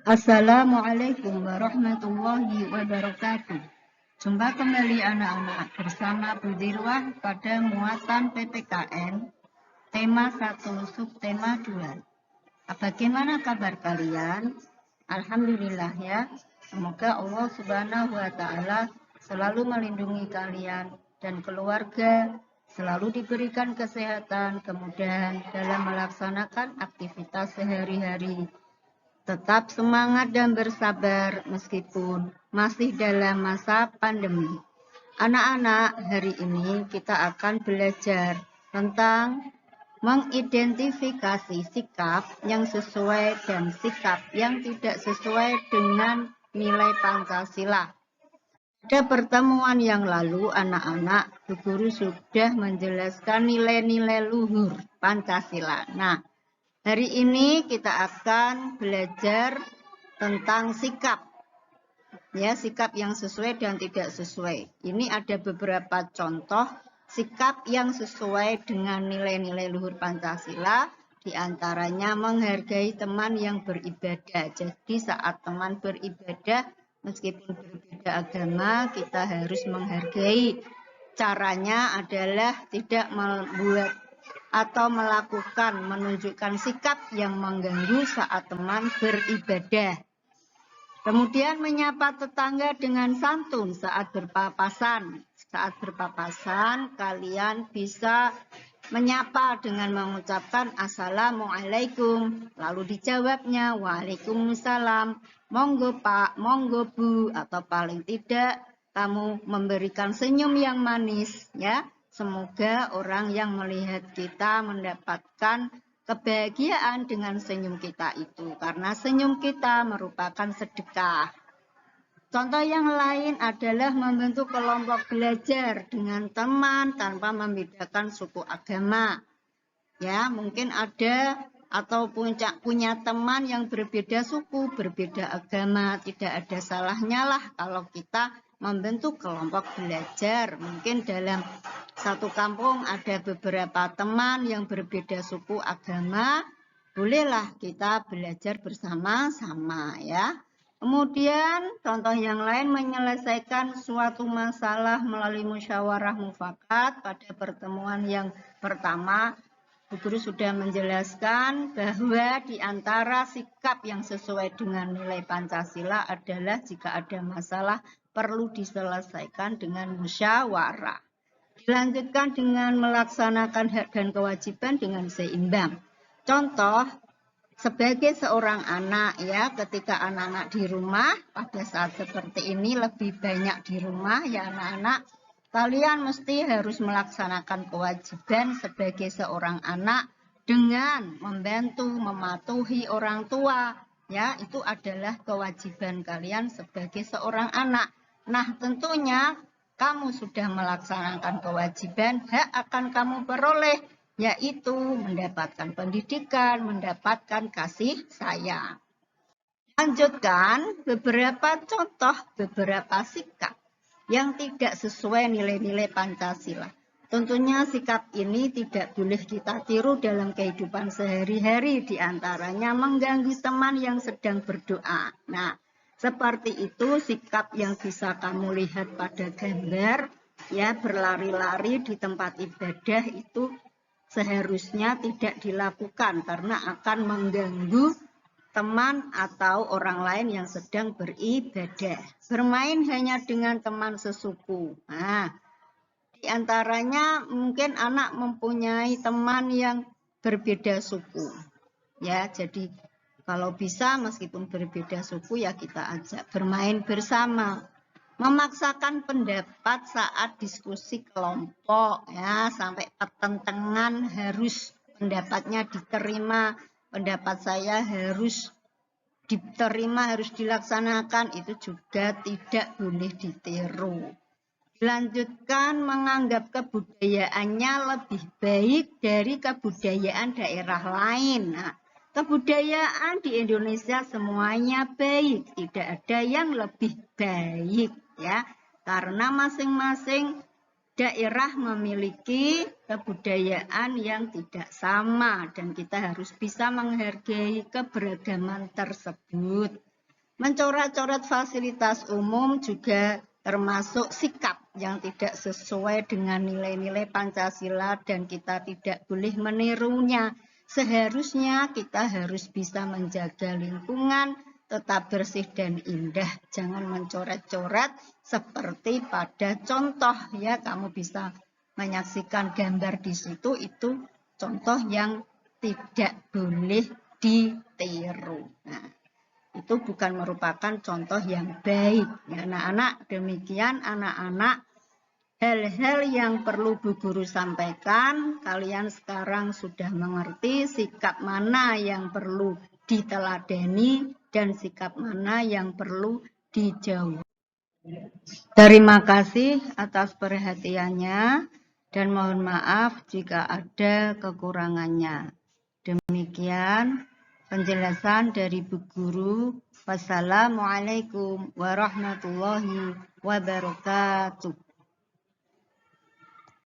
Assalamualaikum warahmatullahi wabarakatuh. Jumpa kembali anak-anak bersama Bu Dirwah pada muatan PPKN tema 1 subtema 2. Bagaimana kabar kalian? Alhamdulillah ya. Semoga Allah Subhanahu wa taala selalu melindungi kalian dan keluarga, selalu diberikan kesehatan, kemudahan dalam melaksanakan aktivitas sehari-hari. Tetap semangat dan bersabar meskipun masih dalam masa pandemi. Anak-anak, hari ini kita akan belajar tentang mengidentifikasi sikap yang sesuai dan sikap yang tidak sesuai dengan nilai Pancasila. Pada pertemuan yang lalu, anak-anak, Bu Guru sudah menjelaskan nilai-nilai luhur Pancasila. Nah, hari ini kita akan belajar tentang sikap. Ya, sikap yang sesuai dan tidak sesuai. Ini ada beberapa contoh sikap yang sesuai dengan nilai-nilai luhur Pancasila, di antaranya menghargai teman yang beribadah. Jadi saat teman beribadah, meskipun berbeda agama, kita harus menghargai. Caranya adalah tidak membuat atau melakukan, menunjukkan sikap yang mengganggu saat teman beribadah. Kemudian menyapa tetangga dengan santun saat berpapasan. Saat berpapasan, kalian bisa menyapa dengan mengucapkan Assalamualaikum. Lalu dijawabnya Waalaikumsalam. Monggo Pak, monggo Bu, atau paling tidak kamu memberikan senyum yang manis ya. Semoga orang yang melihat kita mendapatkan kebahagiaan dengan senyum kita itu, karena senyum kita merupakan sedekah. Contoh yang lain adalah membentuk kelompok belajar dengan teman tanpa membedakan suku agama. Ya, mungkin ada atau punya teman yang berbeda suku, berbeda agama. Tidak ada salahnya lah kalau kita membentuk kelompok belajar. Mungkin dalam satu kampung ada beberapa teman yang berbeda suku agama. Bolehlah kita belajar bersama-sama ya. Kemudian contoh yang lain menyelesaikan suatu masalah melalui musyawarah mufakat. Pada pertemuan yang pertama, Bu Guru sudah menjelaskan bahwa di antara sikap yang sesuai dengan nilai Pancasila adalah jika ada masalah perlu diselesaikan dengan musyawarah. Dilanjutkan dengan melaksanakan hak dan kewajiban dengan seimbang. Contoh, sebagai seorang anak ya, ketika anak-anak di rumah pada saat seperti ini lebih banyak di rumah ya anak-anak, kalian mesti harus melaksanakan kewajiban sebagai seorang anak dengan membantu, mematuhi orang tua ya, itu adalah kewajiban kalian sebagai seorang anak. Nah, tentunya kamu sudah melaksanakan kewajiban, hak akan kamu peroleh, yaitu mendapatkan pendidikan, mendapatkan kasih sayang. Lanjutkan beberapa contoh, beberapa sikap yang tidak sesuai nilai-nilai Pancasila. Tentunya sikap ini tidak boleh kita tiru dalam kehidupan sehari-hari, diantaranya mengganggu teman yang sedang berdoa. Nah, seperti itu sikap yang bisa kamu lihat pada gambar, ya, berlari-lari di tempat ibadah itu seharusnya tidak dilakukan karena akan mengganggu teman atau orang lain yang sedang beribadah. Bermain hanya dengan teman sesuku. Nah, di antaranya mungkin anak mempunyai teman yang berbeda suku. Ya, jadi kalau bisa meskipun berbeda suku ya kita ajak bermain bersama. Memaksakan pendapat saat diskusi kelompok ya, sampai pertentangan harus pendapatnya diterima, pendapat saya harus diterima, harus dilaksanakan, itu juga tidak boleh ditiru. Dilanjutkan menganggap kebudayaannya lebih baik dari kebudayaan daerah lain. Nah, kebudayaan di Indonesia semuanya baik, tidak ada yang lebih baik ya, karena masing-masing daerah memiliki kebudayaan yang tidak sama dan kita harus bisa menghargai keberagaman tersebut. Mencoret-coret fasilitas umum juga termasuk sikap yang tidak sesuai dengan nilai-nilai Pancasila dan kita tidak boleh menirunya. Seharusnya kita harus bisa menjaga lingkungan tetap bersih dan indah. Jangan mencoret-coret seperti pada contoh ya, kamu bisa menyaksikan gambar di situ, itu contoh yang tidak boleh ditiru. Nah, itu bukan merupakan contoh yang baik. Ya, anak-anak, demikian anak-anak hal-hal yang perlu Bu Guru sampaikan. Kalian sekarang sudah mengerti sikap mana yang perlu diteladani dan sikap mana yang perlu dijauhi. Terima kasih atas perhatiannya dan mohon maaf jika ada kekurangannya. Demikian penjelasan dari Bu Guru. Wassalamualaikum warahmatullahi wabarakatuh.